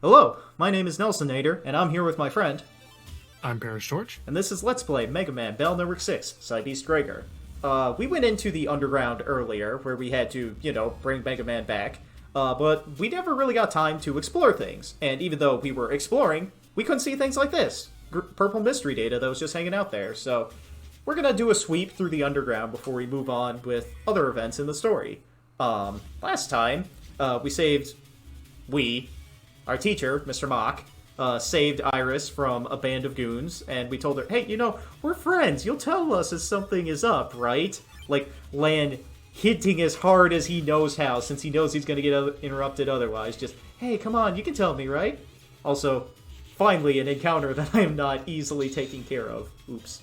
Hello, my name is Nelson Nader, and I'm here with my friend, I'm Paris George. and this is Let's Play Mega Man Battle Network 6, Side Beast Gregor. We went into the underground earlier, where we had to, bring Mega Man back, but we never really got time to explore things, and even though we were exploring, we couldn't see things like this. Purple mystery data that was just hanging out there, so we're gonna do a sweep through the underground before we move on with other events in the story. Last time, we saved... our teacher, Mr. Mock, saved Iris from a band of goons, and we told her, hey, we're friends. You'll tell us if something is up, right? Like, Lan hinting as hard as he knows how, since he knows he's going to get interrupted otherwise. Just, hey, come on, you can tell me, right? Also, finally, an encounter that I am not easily taking care of. Oops.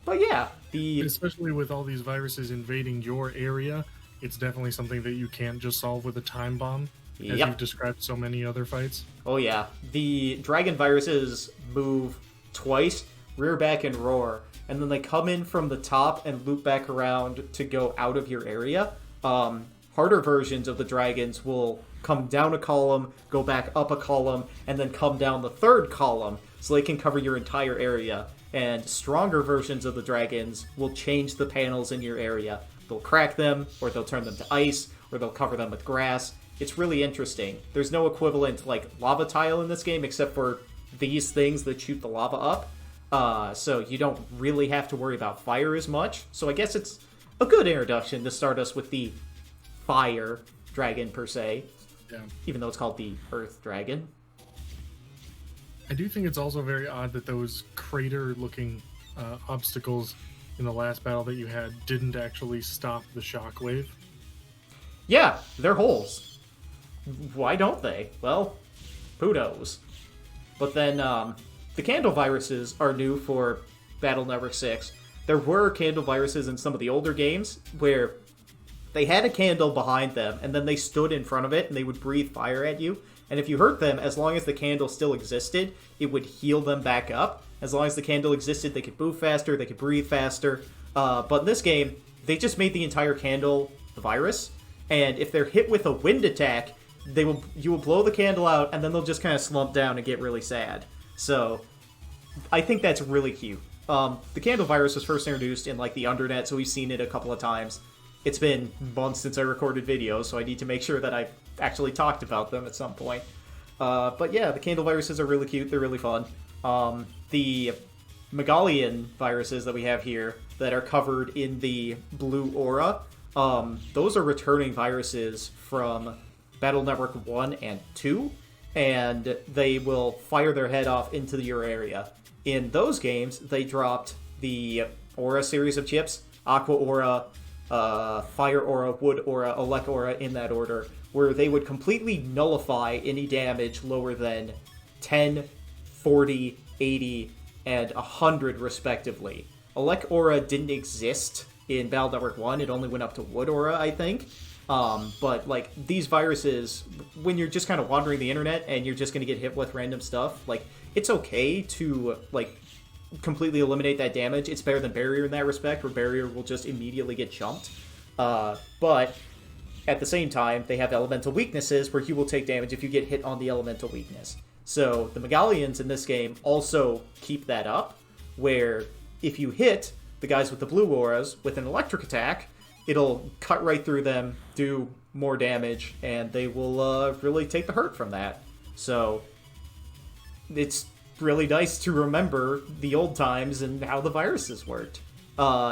But yeah, Especially with all these viruses invading your area, it's definitely something that you can't just solve with a time bomb, as Yep. you've described so many other fights. Oh yeah, the dragon viruses move twice, rear back and roar, and then they come in from the top and loop back around to go out of your area. Harder versions of the dragons will come down a column, go back up a column, and then come down the third column, so they can cover your entire area. And stronger versions of the dragons will change the panels in your area. They'll crack them, or they'll turn them to ice, or they'll cover them with grass. It's really interesting. There's no equivalent like lava tile in this game except for these things that shoot the lava up. So you don't really have to worry about fire as much. So I guess it's a good introduction to start us with the fire dragon per se, Yeah. even though it's called the earth dragon. I do think it's also very odd that those crater-looking obstacles in the last battle that you had didn't actually stop the shockwave. Yeah, they're holes. Why don't they? Well, who knows? But then, the candle viruses are new for Battle Network 6. There were candle viruses in some of the older games where they had a candle behind them, and then they stood in front of it, and they would breathe fire at you. And if you hurt them, as long as the candle still existed, it would heal them back up. As long as the candle existed, they could move faster, they could breathe faster. But in this game, they just made the entire candle the virus. And if they're hit with a wind attack, you will blow the candle out, and then they'll just kind of slump down and get really sad. So, I think that's really cute. The candle virus was first introduced in like the Undernet, so we've seen it a couple of times. It's been months since I recorded videos, so I need to make sure that I've actually talked about them at some point. But yeah, the candle viruses are really cute. They're really fun. The Megalian viruses that we have here that are covered in the blue aura, those are returning viruses from Battle Network 1 and 2, and they will fire their head off into your area. In those games, they dropped the Aura series of chips, Aqua Aura, Fire Aura, Wood Aura, Elec Aura, in that order, where they would completely nullify any damage lower than 10, 40, 80, and 100 respectively. Elec Aura didn't exist in Battle Network 1, it only went up to Wood Aura, I think. But, like, these viruses, when you're just kind of wandering the internet and you're just going to get hit with random stuff, like, it's okay to, like, completely eliminate that damage. It's better than Barrier in that respect, where Barrier will just immediately get jumped. But at the same time, they have elemental weaknesses where you will take damage if you get hit on the elemental weakness. So the Megalians in this game also keep that up, where if you hit the guys with the blue auras with an electric attack, it'll cut right through them, do more damage, and they will really take the hurt from that. So it's really nice to remember the old times and how the viruses worked.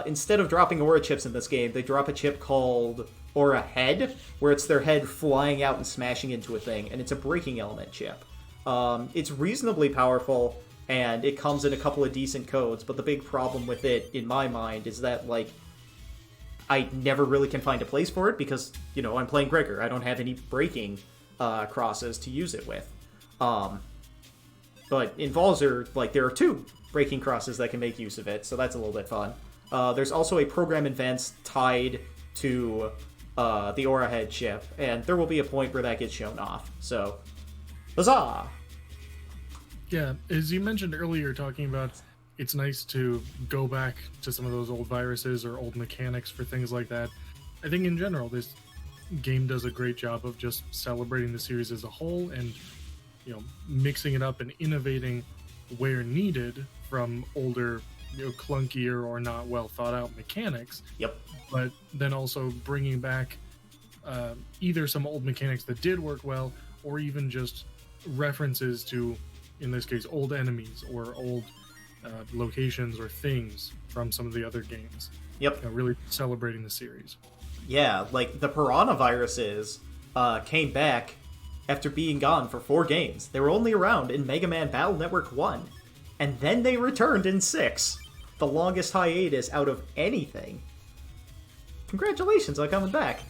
Instead of dropping aura chips in this game, they drop a chip called Aura Head, where it's their head flying out and smashing into a thing, and it's a breaking element chip. It's reasonably powerful, and it comes in a couple of decent codes, but the big problem with it, in my mind, is that, like, I never really can find a place for it because, I'm playing Gregor. I don't have any breaking crosses to use it with. But in Valzer, like, there are 2 breaking crosses that can make use of it, so that's a little bit fun. There's also a program advance tied to the Aura Head chip, and there will be a point where that gets shown off. So, huzzah! Yeah, as you mentioned earlier, talking about it's nice to go back to some of those old viruses or old mechanics for things like that. I think in general, game does a great job of just celebrating the series as a whole and, mixing it up and innovating where needed from older, clunkier or not well thought out mechanics. Yep. But then also bringing back either some old mechanics that did work well, or even just references to, in this case, old enemies or old locations or things from some of the other games. Yep. Really celebrating the series. Yeah, like the piranha viruses came back after being gone for 4 games. They were only around in Mega Man Battle Network 1, and then they returned in 6. The longest hiatus out of anything. Congratulations on coming back.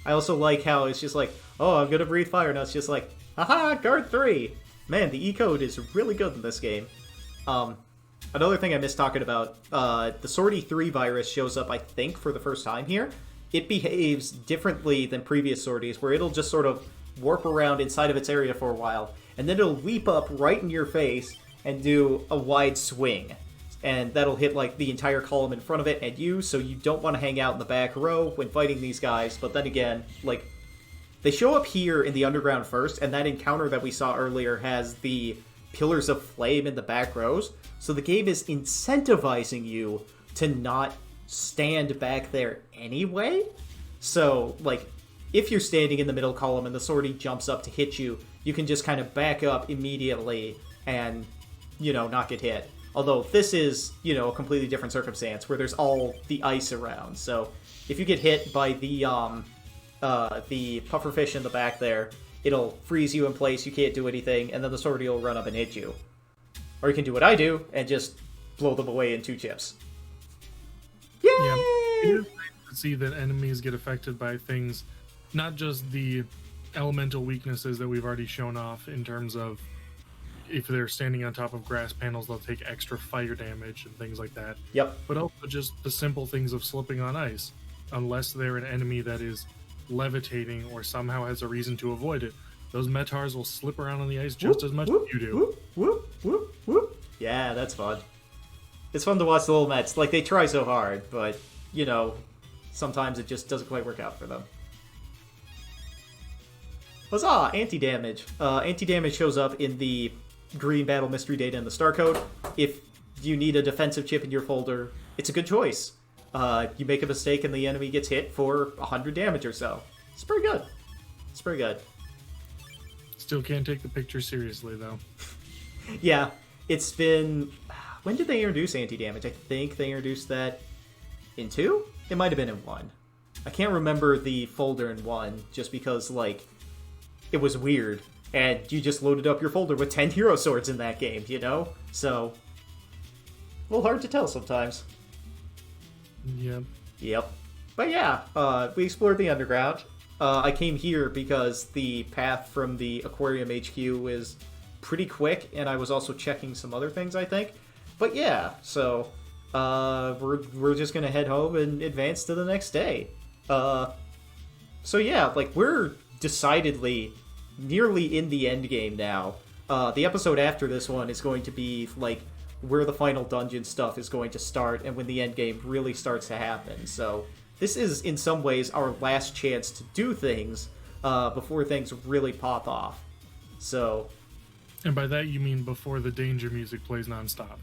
I also like how it's just like, oh, I'm gonna breathe fire, now it's just like, haha, guard 3! Man, the E-code is really good in this game. Another thing I missed talking about, the Sortie 3 virus shows up, I think, for the first time here. It behaves differently than previous sorties, where it'll just sort of warp around inside of its area for a while, and then it'll leap up right in your face and do a wide swing. And that'll hit, like, the entire column in front of it and you, so you don't want to hang out in the back row when fighting these guys. But then again, like, they show up here in the underground first, and that encounter that we saw earlier has the pillars of flame in the back rows, so the game is incentivizing you to not stand back there anyway. So, like, if you're standing in the middle column and the sortie jumps up to hit you, you can just kind of back up immediately and, not get hit. Although this is, a completely different circumstance where there's all the ice around. So if you get hit by the pufferfish in the back there, it'll freeze you in place, you can't do anything, and then the sortie will run up and hit you. Or you can do what I do and just blow them away in 2 chips. Yay! Yeah, it is nice to see that enemies get affected by things, not just the elemental weaknesses that we've already shown off in terms of if they're standing on top of grass panels, they'll take extra fire damage and things like that. Yep. But also just the simple things of slipping on ice. Unless they're an enemy that is levitating or somehow has a reason to avoid it, those Metars will slip around on the ice just as much as you do. Whoop, whoop, whoop, whoop. Yeah, that's fun. It's fun to watch the little Mets. Like, they try so hard, but, sometimes it just doesn't quite work out for them. Huzzah! Anti-damage. Anti-damage shows up in the green battle mystery data in the star code. If you need a defensive chip in your folder, it's a good choice. You make a mistake and the enemy gets hit for 100 damage or so. It's pretty good. It's pretty good. Still can't take the picture seriously, though. Yeah, it's been... When did they introduce anti-damage? I think they introduced that in 2? It might have been in 1. I can't remember the folder in 1, just because, it was weird. And you just loaded up your folder with 10 hero swords in that game, So, a little hard to tell sometimes. Yep. But yeah, we explored the underground. I came here because the path from the Aquarium HQ is pretty quick, and I was also checking some other things, I think. But yeah, so we're just gonna head home and advance to the next day. So yeah, we're decidedly nearly in the end game now. The episode after this one is going to be where the final dungeon stuff is going to start and when the end game really starts to happen. So this is in some ways our last chance to do things before things really pop off. So, and by that you mean before the danger music plays nonstop.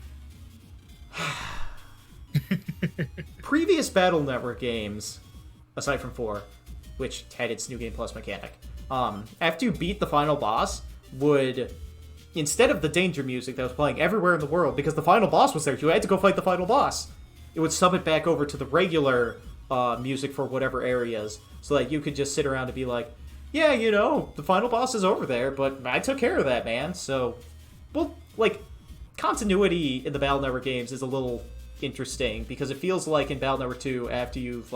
Previous Battle Network games, aside from 4, which had its New Game Plus mechanic, after you beat the final boss, would, instead of the danger music that was playing everywhere in the world, because the final boss was there, you had to go fight the final boss, it would sub it back over to the regular music for whatever areas, so that you could just sit around and be like, yeah, the final boss is over there, but I took care of that, man. So, well, continuity in the Battle Network games is a little interesting, because it feels like in Battle Network 2, after you've,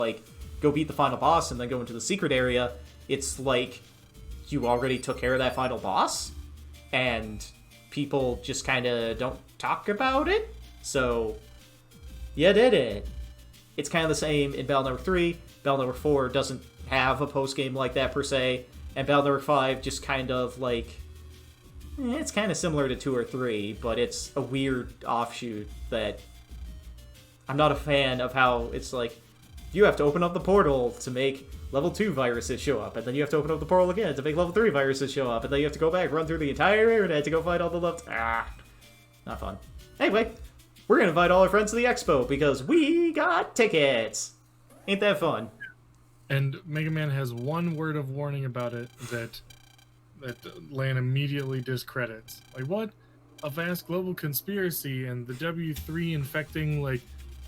go beat the final boss and then go into the secret area, it's like you already took care of that final boss, and people just kind of don't talk about it, so you did it. It's kind of the same in Battle Network 3. Battle Network 4 doesn't have a post-game like that, per se, and Battle Network 5 just kind of, it's kind of similar to 2 or 3, but it's a weird offshoot that I'm not a fan of how it's you have to open up the portal to make level 2 viruses show up, and then you have to open up the portal again to make level 3 viruses show up, and then you have to go back, run through the entire internet to go find all the left. Not fun. Anyway, we're gonna invite all our friends to the expo because we got tickets. Ain't that fun? And Mega Man has one word of warning about it that Lan immediately discredits. Like, what? A vast global conspiracy and the W3 infecting, like,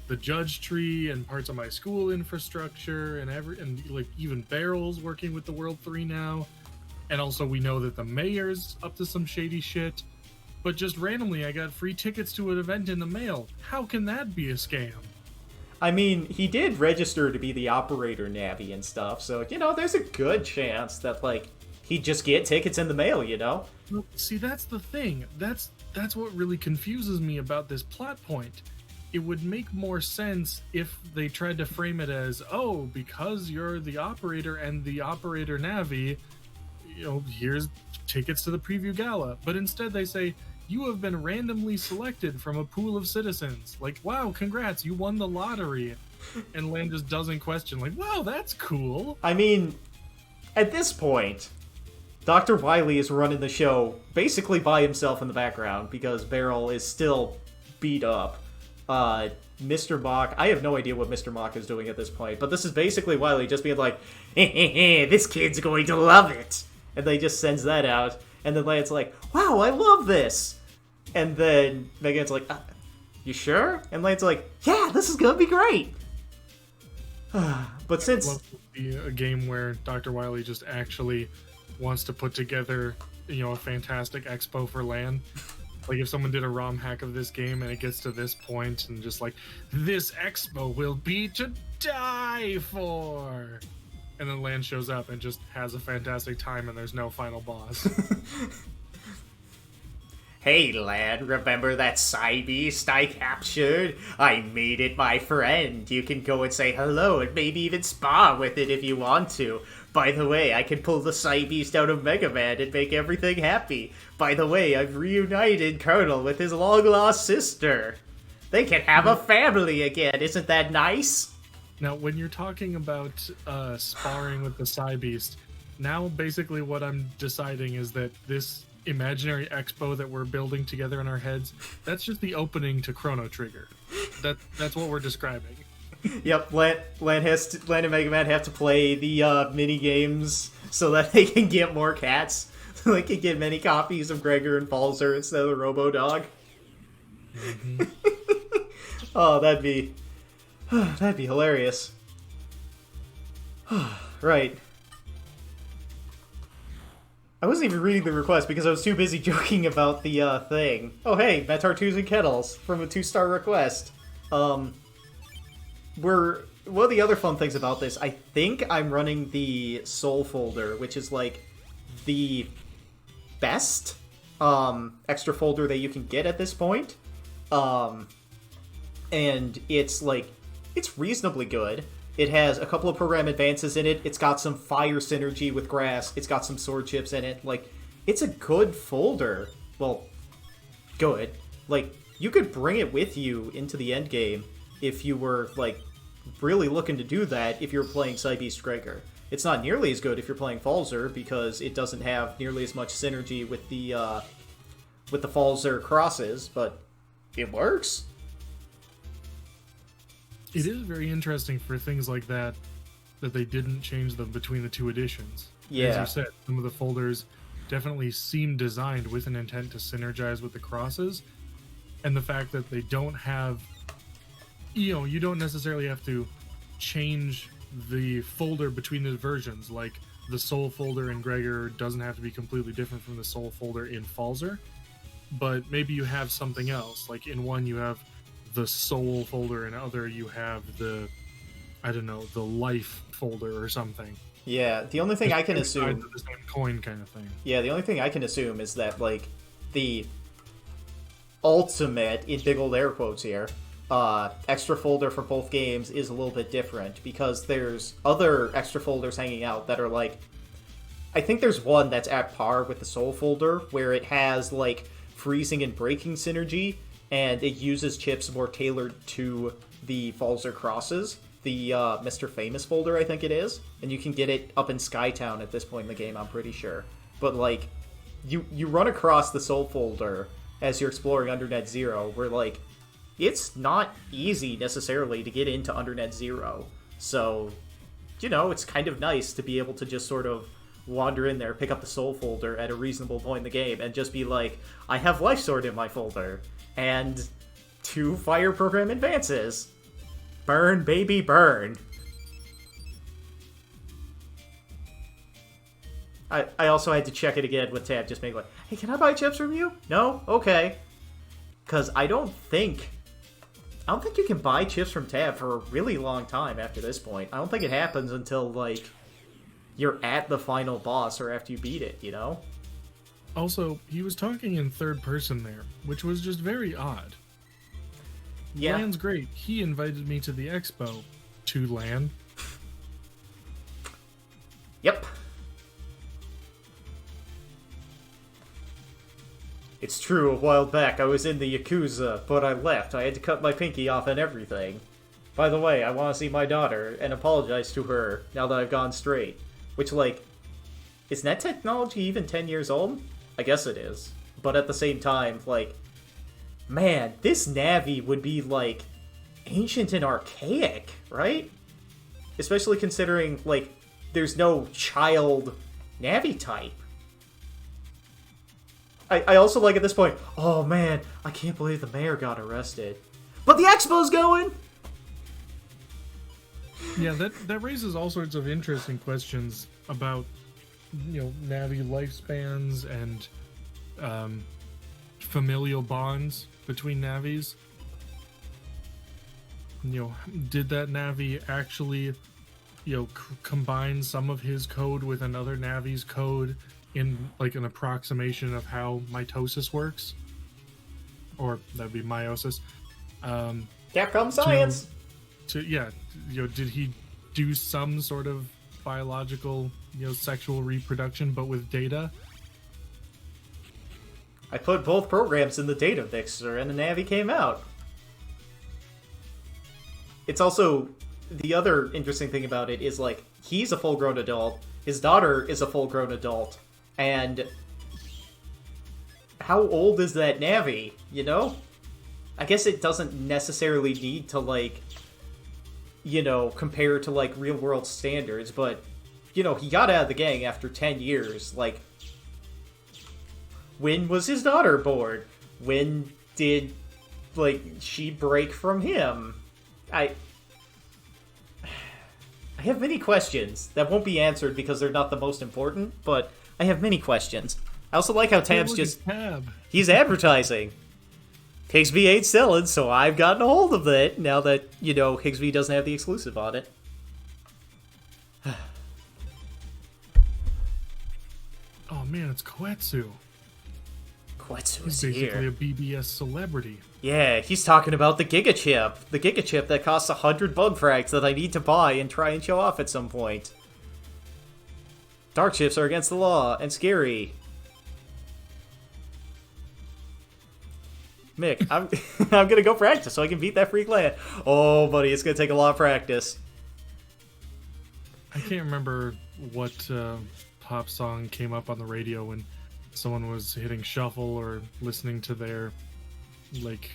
the judge tree and parts of my school infrastructure and like even Barrel's working with the World 3 now. And also we know that the mayor's up to some shady shit. But just randomly I got free tickets to an event in the mail. How can that be a scam? I mean, he did register to be the operator Navi and stuff, so, there's a good chance that, like, he'd just get tickets in the mail, Well, see, that's the thing. That's what really confuses me about this plot point. It would make more sense if they tried to frame it as, oh, because you're the operator and the operator Navi, here's tickets to the preview gala. But instead they say, you have been randomly selected from a pool of citizens. Like, wow, congrats, you won the lottery. And Lan just doesn't question, like, wow, that's cool. I mean, at this point, Dr. Wily is running the show basically by himself in the background because Barrel is still beat up. Mr. Mock, I have no idea what Mr. Mock is doing at this point, but this is basically Wily just being like, this kid's going to love it. And they just sends that out, and then Lan's like, wow, I love this. And then Megan's like, you sure? And Lan's like, yeah, this is gonna be great. But since... I'd love to see a game where Dr. Wily just actually wants to put together, a fantastic expo for Lan. Like, if someone did a ROM hack of this game and it gets to this point and just like, this expo will be to die for. And then Lan shows up and just has a fantastic time and there's no final boss. Hey, Lan, remember that side beast I captured? I made it my friend. You can go and say hello and maybe even spar with it if you want to. By the way, I can pull the side beast out of Mega Man and make everything happy. By the way, I've reunited Colonel with his long-lost sister. They can have a family again, isn't that nice? Now, when you're talking about sparring with the side beast, now basically what I'm deciding is that this imaginary expo that we're building together in our heads, that's just the opening to Chrono Trigger. That's what we're describing. Yep, Lan and Mega Man have to play the mini games so that they can get more cats. So they can get many copies of Gregor and Falzer instead of the Robo Dog. Mm-hmm. Oh, that'd be hilarious. Right. I wasn't even reading the request because I was too busy joking about the thing. Oh hey, Metar 2s and Kettles from a 2-star request. One of the other fun things about this, I think I'm running the Soul folder, which is like the best extra folder that you can get at this point. And it's reasonably good. It has a couple of program advances in it. It's got some fire synergy with grass. It's got some sword chips in it. Like, it's a good folder. Well, good. Like, you could bring it with you into the end game if you were, like, really looking to do that if you're playing Cybeast Gregor. It's not nearly as good if you're playing Falzer because it doesn't have nearly as much synergy with the Falzer crosses, but it works. It is very interesting for things like that they didn't change them between the two editions. Yeah. As you said, some of the folders definitely seem designed with an intent to synergize with the crosses, and the fact that they don't have, you don't necessarily have to change the folder between the versions. Like, the Soul folder in Gregor doesn't have to be completely different from the Soul folder in Falzer, but maybe you have something else. Like, in one you have the Soul folder, and other you have the Life folder or something. Yeah, the only thing I can assume... The same coin kind of thing. Yeah, the only thing I can assume is that, like, the ultimate, in big old air quotes here, extra folder for both games is a little bit different, because there's other extra folders hanging out that are, like... I think there's one that's at par with the Soul folder, where it has, like, freezing and breaking synergy, and it uses chips more tailored to the Falzer crosses. the Mr. Famous folder, I think it is, and you can get it up in Skytown at this point in the game, I'm pretty sure. But, like, you run across the Soul folder as you're exploring Undernet Zero, where, like, it's not easy, necessarily, to get into Undernet Zero. So, you know, it's kind of nice to be able to just sort of wander in there, pick up the Soul folder at a reasonable point in the game, and just be like, I have Life Sword in my folder, and 2 Fire Program advances. Burn, baby, burn. I also had to check it again with Tab, just make like, hey, can I buy chips from you? No? Okay. Because I don't think you can buy chips from Tab for a really long time after this point. I don't think it happens until, like, you're at the final boss or after you beat it, you know? Also, he was talking in third person there, which was just very odd. Yeah. Lan's great. He invited me to the expo. To Lan. Yep. It's true, a while back I was in the Yakuza, but I left. I had to cut my pinky off and everything. By the way, I want to see my daughter and apologize to her now that I've gone straight. Which, like, is net technology even 10 years old? I guess it is. But at the same time, like, man, this Navi would be, like, ancient and archaic, right? Especially considering, like, there's no child Navi type. I also like at this point, oh man, I can't believe the mayor got arrested. But the expo's going! Yeah, that raises all sorts of interesting questions about, you know, Navi lifespans and familial bonds between Navis. You know, did that Navi actually, you know, combine some of his code with another Navi's code in, like, an approximation of how mitosis works? Or that'd be meiosis. Capcom science! Yeah, you know, did he do some sort of biological, you know, sexual reproduction, but with data? I put both programs in the data mixer and the Navi came out. It's also, the other interesting thing about it is, like, he's a full-grown adult, his daughter is a full-grown adult, and how old is that Navi, you know? I guess it doesn't necessarily need to, like, you know, compare to, like, real-world standards, but, you know, he got out of the gang after 10 years, like, when was his daughter born? When did, like, she break from him? I have many questions that won't be answered because they're not the most important, but I have many questions. I also like how Tab's just... He's advertising. Higsby ain't selling, so I've gotten a hold of it now that, you know, Higsby doesn't have the exclusive on it. Oh man, it's Koetsu. Koetsu's He's basically here. a BBS celebrity. Yeah, he's talking about the Giga Chip. The Giga Chip that costs 100 bug frags that I need to buy and try and show off at some point. Dark chips are against the law and scary. Mick, I'm I'm gonna go practice so I can beat that freak land. Oh, buddy, it's gonna take a lot of practice. I can't remember what pop song came up on the radio when someone was hitting shuffle or listening to their, like,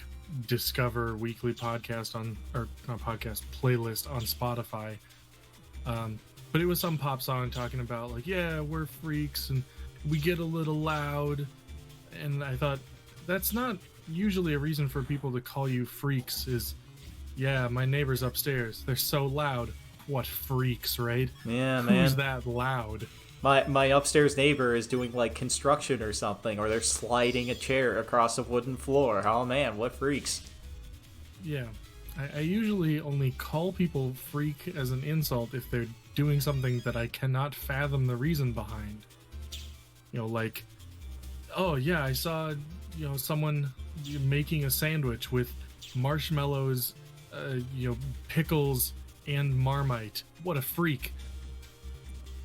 Discover weekly podcast on, or not podcast, playlist on Spotify. But it was some pop song talking about, like, yeah, we're freaks and we get a little loud. And I thought, that's not usually a reason for people to call you freaks, is, yeah, my neighbor's upstairs, they're so loud. What freaks, right? Yeah, man. Who's that loud? My upstairs neighbor is doing, like, construction or something, or they're sliding a chair across a wooden floor. Oh man, what freaks. Yeah. I usually only call people freak as an insult if they're doing something that I cannot fathom the reason behind. You know, like, oh yeah, I saw, you know, someone making a sandwich with marshmallows, you know, pickles, and Marmite. What a freak.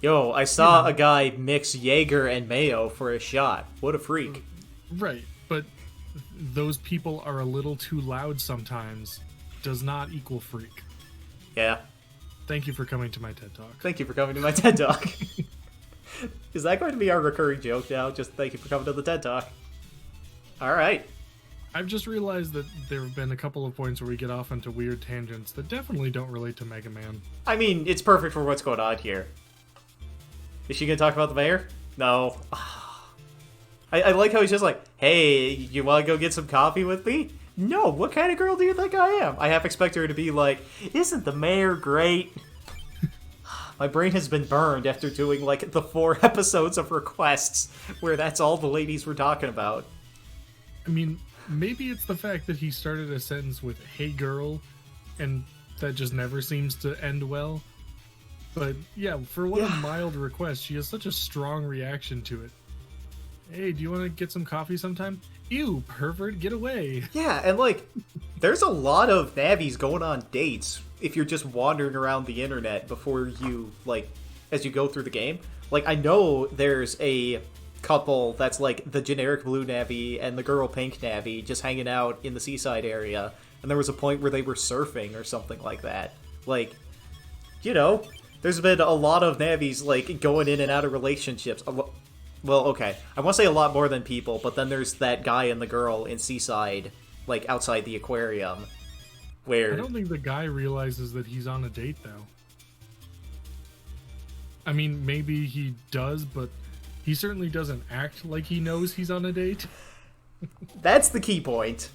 Yo, I saw a guy mix Jaeger and mayo for a shot. What a freak. Right, but those people are a little too loud sometimes. Does not equal freak. Yeah. Thank you for coming to my TED Talk. Thank you for coming to my TED Talk. Is that going to be our recurring joke now? Just thank you for coming to the TED Talk. All right. I've just realized that there have been a couple of points where we get off into weird tangents that definitely don't relate to Mega Man. I mean, it's perfect for what's going on here. Is she going to talk about the mayor? No. I like how he's just like, hey, you want to go get some coffee with me? No, what kind of girl do you think I am? I half expect her to be like, isn't the mayor great? My brain has been burned after doing, like, the 4 episodes of requests where that's all the ladies were talking about. I mean, maybe it's the fact that he started a sentence with, hey girl, and that just never seems to end well. But yeah, for what a mild request, she has such a strong reaction to it. Hey, do you want to get some coffee sometime? Ew, pervert, get away. Yeah, and like, there's a lot of Navis going on dates if you're just wandering around the internet before you, like, as you go through the game. Like, I know there's a couple that's like the generic blue Navi and the girl pink Navi just hanging out in the seaside area, and there was a point where they were surfing or something like that. Like, you know, there's been a lot of Navis, like, going in and out of relationships. Well, okay, I want to say a lot more than people, but then there's that guy and the girl in Seaside, like, outside the aquarium, where... I don't think the guy realizes that he's on a date, though. I mean, maybe he does, but he certainly doesn't act like he knows he's on a date. That's the key point.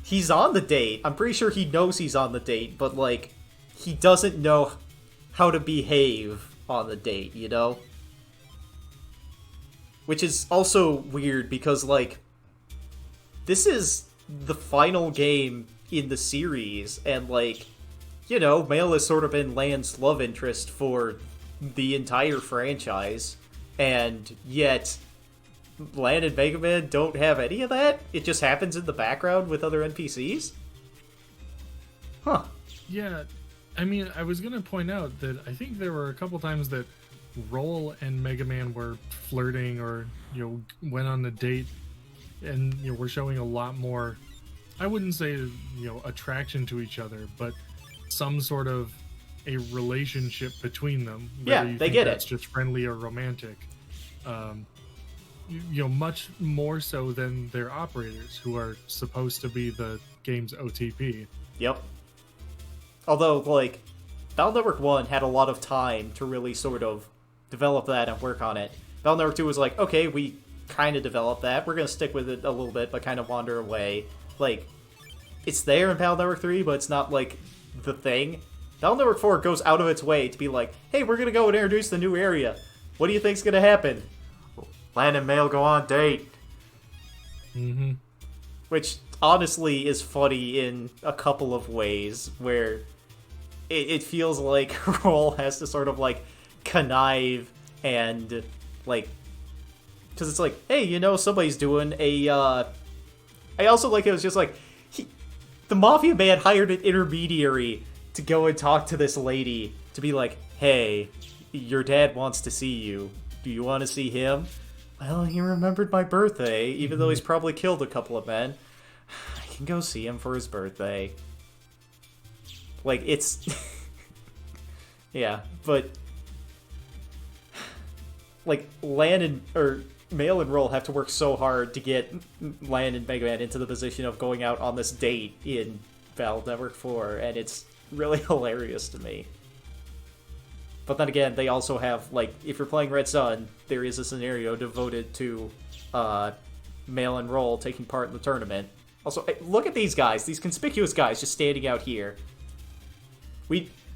He's on the date. I'm pretty sure he knows he's on the date, but, like, he doesn't know how to behave on the date, you know? Which is also weird because, like, this is the final game in the series, and, like, you know, Male has sort of been Lan's love interest for the entire franchise, and yet Lan and Mega Man don't have any of that? It just happens in the background with other NPCs? Huh. Yeah, I mean, I was gonna point out that I think there were a couple times that Roll and Mega Man were flirting or, you know, went on a date, and, you know, we're showing a lot more, I wouldn't say, you know, attraction to each other, but some sort of a relationship between them. Yeah, they get that's it. just friendly or romantic. You know, much more so than their operators, who are supposed to be the game's OTP. Yep. Although, like, Battle Network 1 had a lot of time to really sort of develop that and work on it. Battle Network 2 was like, okay, we kind of developed that. We're going to stick with it a little bit, but kind of wander away. Like, it's there in Battle Network 3, but it's not, like, the thing. Battle Network 4 goes out of its way to be like, hey, we're going to go and introduce the new area. What do you think's going to happen? Lan and Male go on date. Mm-hmm. Which, honestly, is funny in a couple of ways, where it feels like Roll has to sort of, like, connive and, like, because it's like, hey, you know, somebody's doing a, I also like it was just like, the Mafia Man hired an intermediary to go and talk to this lady to be like, hey, your dad wants to see you. Do you want to see him? Well, he remembered my birthday, even though he's probably killed a couple of men. I can go see him for his birthday. Like, it's... yeah, but... like, Male and Roll have to work so hard to get Lan and Mega Man into the position of going out on this date in Battle Network 4, and it's really hilarious to me. But then again, they also have, like, if you're playing Red Sun, there is a scenario devoted to Male and Roll taking part in the tournament. Also, look at these guys, these conspicuous guys just standing out here.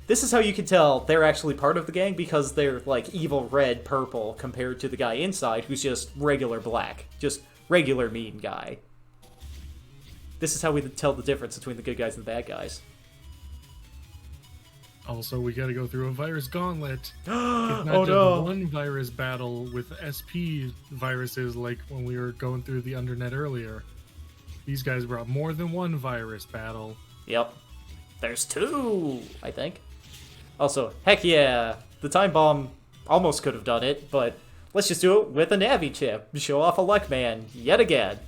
This is how you can tell they're actually part of the gang, because they're, like, evil red purple compared to the guy inside who's just regular black. Just regular mean guy. This is how we tell the difference between the good guys and the bad guys. Also, we gotta go through a virus gauntlet. It's not Oh just no! one virus battle with SP viruses like when we were going through the Undernet earlier. These guys brought more than one virus battle. Yep. There's 2, I think. Also, heck yeah, the Time Bomb almost could have done it, but let's just do it with a Navi chip. Show off a Luck Man, yet again.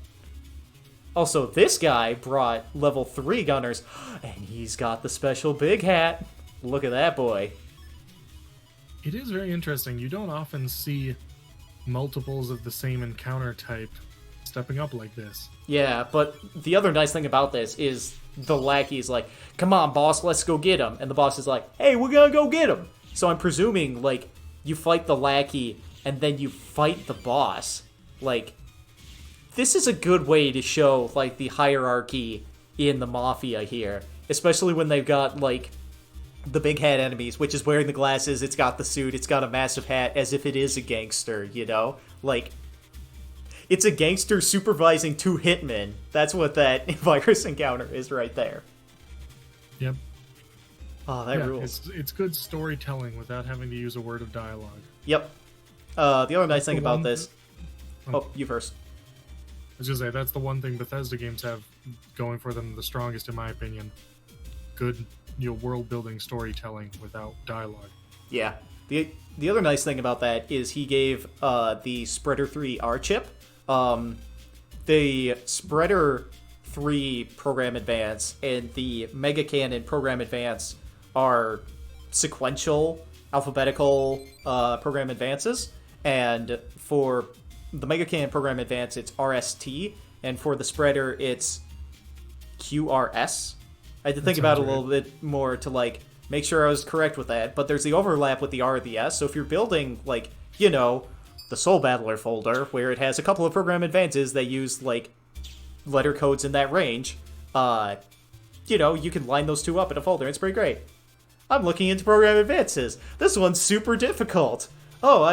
Also, this guy brought level 3 gunners, and he's got the special big hat. Look at that boy. It is very interesting. You don't often see multiples of the same encounter type stepping up like this. Yeah, but the other nice thing about this is the lackey's like, come on, boss, let's go get him. And the boss is like, hey, we're gonna go get him. So I'm presuming, like, you fight the lackey and then you fight the boss. Like, this is a good way to show, like, the hierarchy in the Mafia here. Especially when they've got, like, the big hat enemies, which is wearing the glasses, it's got the suit, it's got a massive hat, as if it is a gangster, you know? Like, it's a gangster supervising two hitmen. That's what that virus encounter is right there. Yep. Oh, that rules. It's good storytelling without having to use a word of dialogue. Yep. The other nice thing about this... Oh, you first. I was going to say, that's the one thing Bethesda games have going for them the strongest, in my opinion. Good, world-building storytelling without dialogue. Yeah. The other nice thing about that is he gave the Spreader 3 R chip. The Spreader 3 Program Advance and the Mega Cannon Program Advance are sequential, alphabetical program advances. And for the Mega Cannon Program Advance, it's RST. And for the Spreader, it's QRS. I had to think about it a little bit more to, like, make sure I was correct with that. But there's the overlap with the R and the S. So if you're building, like, the Soul Battler folder, where it has a couple of program advances that use, like, letter codes in that range, you can line those two up in a folder. It's pretty great. I'm looking into program advances. This one's super difficult. Oh,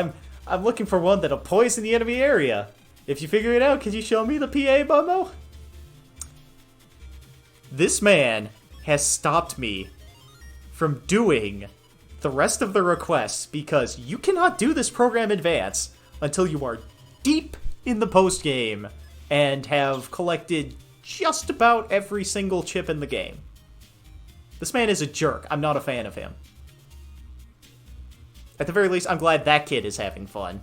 I'm looking for one that'll poison the enemy area. If you figure it out, could you show me the PA bundle? This man has stopped me from doing the rest of the requests because you cannot do this program advance until you are deep in the post-game and have collected just about every single chip in the game. This man is a jerk. I'm not a fan of him. At the very least, I'm glad that kid is having fun.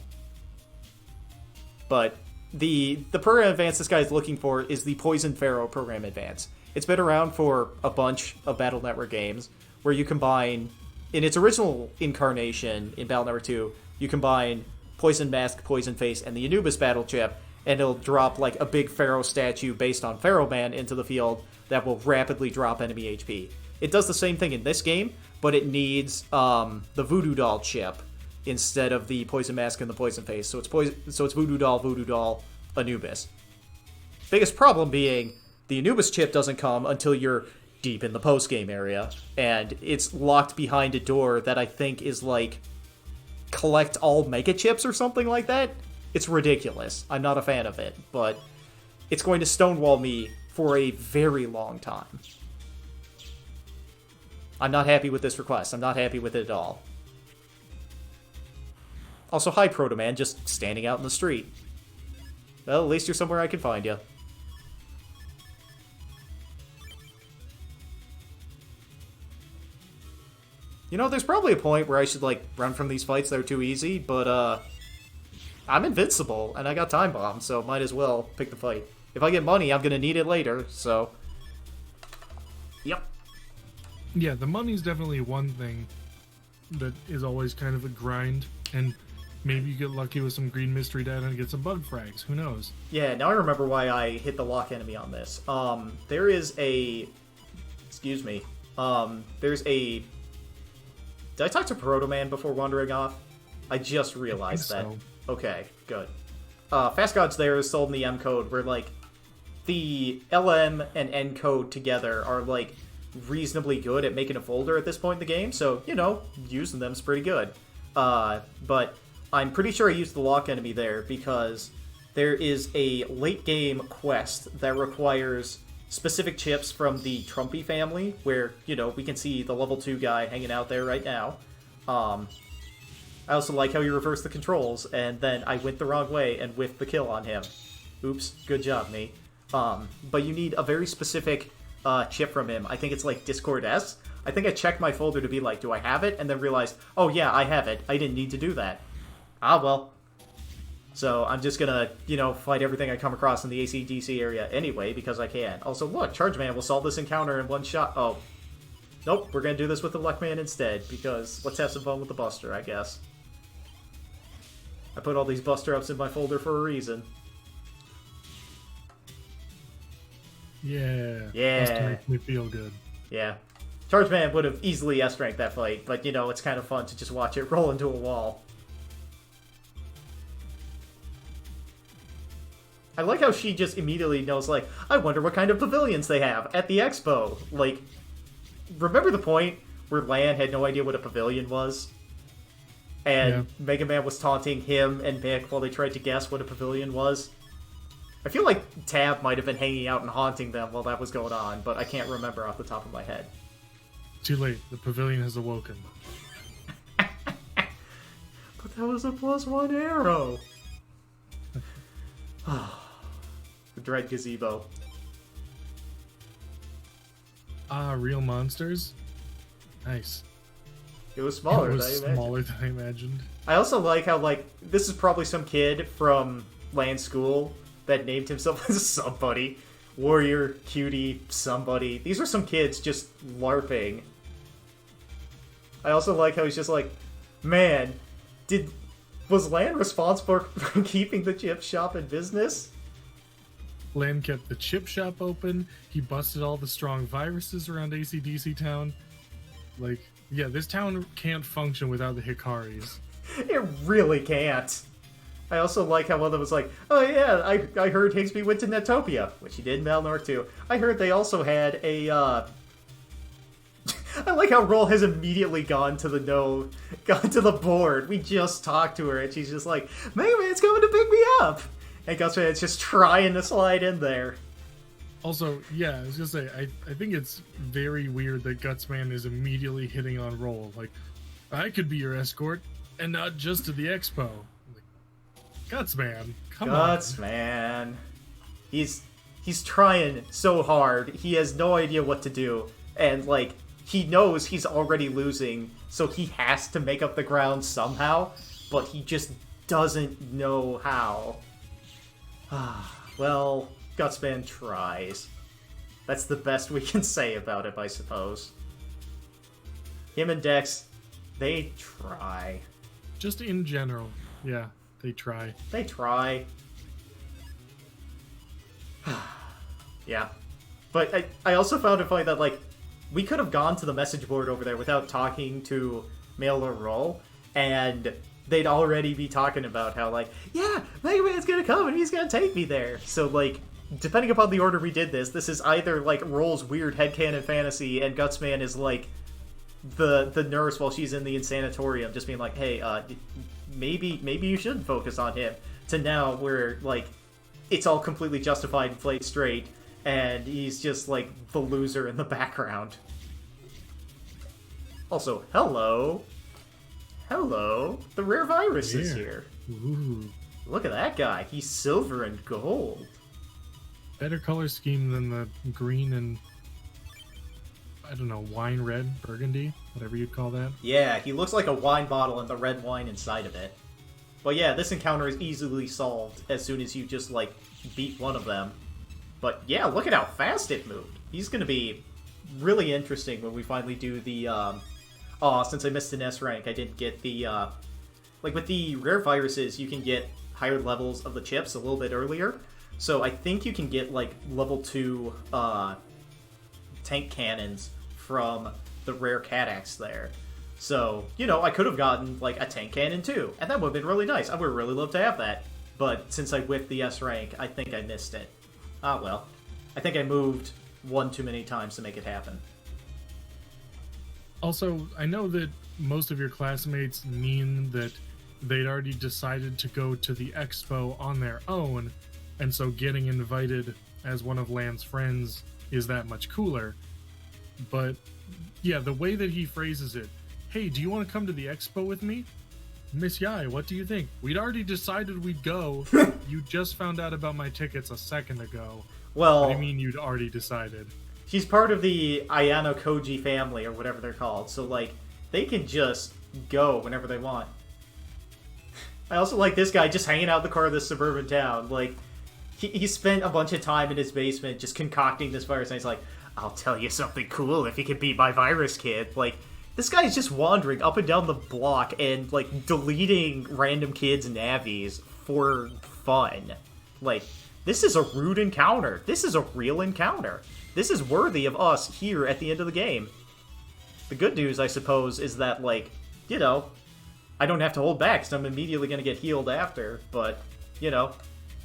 But the program advance this guy is looking for is the Poison Pharaoh program advance. It's been around for a bunch of Battle Network games where you combine, in its original incarnation in Battle Network 2, you combine Poison Mask, Poison Face, and the Anubis battle chip, and it'll drop like a big Pharaoh statue based on Pharaoh Man into the field that will rapidly drop enemy HP. It does the same thing in this game, but it needs the Voodoo Doll chip instead of the Poison Mask and the Poison Face. So it's Voodoo Doll, Anubis. Biggest problem being the Anubis chip doesn't come until you're deep in the post-game area, and it's locked behind a door that I think is like collect all mega chips or something like that. It's ridiculous. I'm not a fan of it, but it's going to stonewall me for a very long time. I'm not happy with this request. I'm not happy with it at all. Also, hi, Proto-Man, just standing out in the street. Well, at least you're somewhere I can find you. There's probably a point where I should, like, run from these fights that are too easy, but, I'm invincible, and I got Time Bomb, so might as well pick the fight. If I get money, I'm gonna need it later, so... Yep. Yeah, the money's definitely one thing that is always kind of a grind, and maybe you get lucky with some green mystery data and get some bug frags, who knows? Yeah, now I remember why I hit the lock enemy on this. There is a... Excuse me. There's a... Did I talk to Proto-Man before wandering off? I just realized that. So. Okay, good. Fast Gods there is sold in the M code, where, like, the LM and N code together are, like, reasonably good at making a folder at this point in the game, so, using them is pretty good. But I'm pretty sure I used the lock enemy there because there is a late-game quest that requires specific chips from the Trumpy family, where, we can see the level 2 guy hanging out there right now. I also like how you reverse the controls, and then I went the wrong way and whiffed the kill on him. Oops, good job, me. But you need a very specific chip from him. I think it's like Discord S. I think I checked my folder to be like, do I have it? And then realized, oh yeah, I have it. I didn't need to do that. Ah, well. So I'm just gonna, fight everything I come across in the AC/DC area anyway, because I can. Also, look, Charge Man will solve this encounter in one shot. Oh. nope, we're gonna do this with the Luckman instead, because let's have some fun with the Buster, I guess. I put all these Buster Ups in my folder for a reason. Yeah. Yeah. Buster makes me feel good. Yeah. Chargeman would have easily S-ranked that fight, but, you know, it's kind of fun to just watch it roll into a wall. I like how she just immediately knows, like, I wonder what kind of pavilions they have at the expo. Like, remember the point where Lan had no idea what a pavilion was? And Mega Man was taunting him and Mick while they tried to guess what a pavilion was? I feel like Tab might have been hanging out and haunting them while that was going on, but I can't remember off the top of my head. Too late. The pavilion has awoken. But that was a +1 arrow. The Dread Gazebo. Ah, real monsters? Nice. It was smaller It than was I imagined. smaller than I imagined. I also like how, like, this is probably some kid from Land School that named himself as somebody. Warrior, cutie, somebody. These are some kids just LARPing. I also like how he's just like, man, was Lan responsible for keeping the chip shop in business? Lan kept the chip shop open. He busted all the strong viruses around ACDC Town. Like, yeah, this town can't function without the Hikaris. It really can't. I also like how one of them was like, oh yeah, I heard Higsby went to Netopia, which he did in Malnor too. I heard they also had a, I like how Roll has immediately gone to the board. We just talked to her and she's just like, Mega Man's coming to pick me up! And Gutsman's just trying to slide in there. Also, yeah, I was gonna say, I think it's very weird that Gutsman is immediately hitting on Roll. Like, I could be your escort, and not just to the expo. Like, Gutsman, come on. Gutsman. He's trying so hard. He has no idea what to do. And, like, he knows he's already losing, so he has to make up the ground somehow, but he just doesn't know how. Well, Gutsman tries. That's the best we can say about it, I suppose. Him and Dex, they try. Just in general, yeah, they try. They try. Yeah. But I also found it funny that, like, we could have gone to the message board over there without talking to Mail or Roll, and they'd already be talking about how, like, yeah, Mega Man's gonna come and he's gonna take me there. So, like, depending upon the order we did this is either, like, Roll's weird headcanon fantasy and Gutsman is, like, the nurse while she's in the insanatorium just being like, hey, maybe you shouldn't focus on him, to now where, like, it's all completely justified and played straight, and he's just, like, the loser in the background. Also, hello! Hello! The rare virus is here. Ooh. Look at that guy. He's silver and gold. Better color scheme than the green and, I don't know, wine red, burgundy, whatever you'd call that. Yeah, he looks like a wine bottle and the red wine inside of it. But yeah, this encounter is easily solved as soon as you just, like, beat one of them. But yeah, look at how fast it moved. He's gonna be really interesting when we finally do the, since I missed an S rank, I didn't get the, like, with the rare viruses, you can get higher levels of the chips a little bit earlier. So I think you can get, like, level 2, tank cannons from the rare Cadax there. So, you know, I could have gotten, like, a tank cannon too, and that would have been really nice. I would really love to have that. But since I whiffed the S rank, I think I missed it. Ah, well. I think I moved one too many times to make it happen. Also, I know that most of your classmates mean that they'd already decided to go to the expo on their own, and so getting invited as one of Lan's friends is that much cooler. But, yeah, the way that he phrases it, hey, do you want to come to the expo with me? Miss Yai, what do you think? We'd already decided we'd go. You just found out about my tickets a second ago. Well, What do you mean you'd already decided? she's part of the Ayano Koji family, or whatever they're called, so, like, they can just go whenever they want. I also like this guy just hanging out in the car of this suburban town. Like, he spent a bunch of time in his basement just concocting this virus, and he's like, I'll tell you something cool if you can beat my virus kid. Like, this guy is just wandering up and down the block and, like, deleting random kids' navies for fun. Like, this is a rude encounter. This is a real encounter. This is worthy of us here at the end of the game. The good news, I suppose, is that, like, you know, I don't have to hold back, so I'm immediately going to get healed after, but, you know,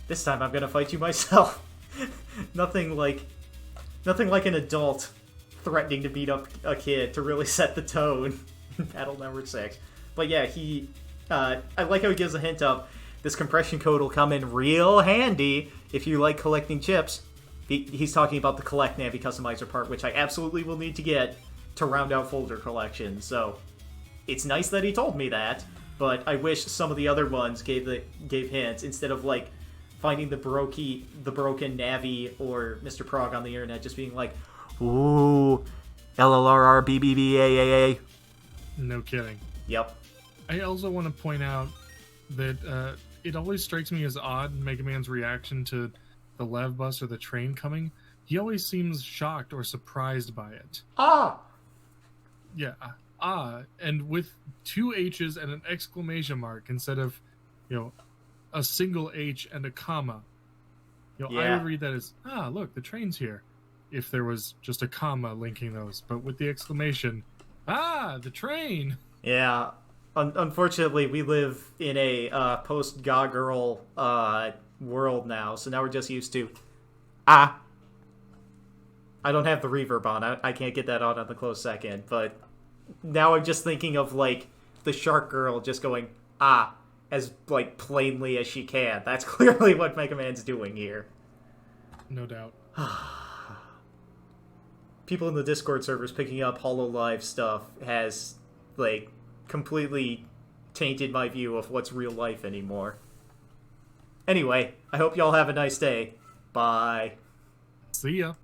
this time I'm going to fight you myself. Nothing like an adult threatening to beat up a kid to really set the tone in Battle Number 6. But yeah, I like how he gives a hint of this compression code will come in real handy if you like collecting chips. He's talking about the Collect Navi Customizer part, which I absolutely will need to get to round out folder collection. So it's nice that he told me that, but I wish some of the other ones gave hints instead of like finding the broken Navi or Mr. Prog on the internet just being like, ooh, LLRR. No kidding. Yep. I also want to point out that it always strikes me as odd, Mega Man's reaction to the Lev bus or the train coming. He always seems shocked or surprised by it. Ah! Yeah, and with 2 H's and an exclamation mark instead of, a single H and a comma. I would read that as, look, the train's here. If there was just a comma linking those. But with the exclamation, the train! Yeah. Unfortunately, we live in a post-Gogirl world now, so now we're just used to, I don't have the reverb on. I can't get that on the close second, but now I'm just thinking of, like, the shark girl just going, as, like, plainly as she can. That's clearly what Mega Man's doing here. No doubt. People in the Discord servers picking up HoloLive stuff has, like, completely tainted my view of what's real life anymore. Anyway, I hope y'all have a nice day. Bye. See ya.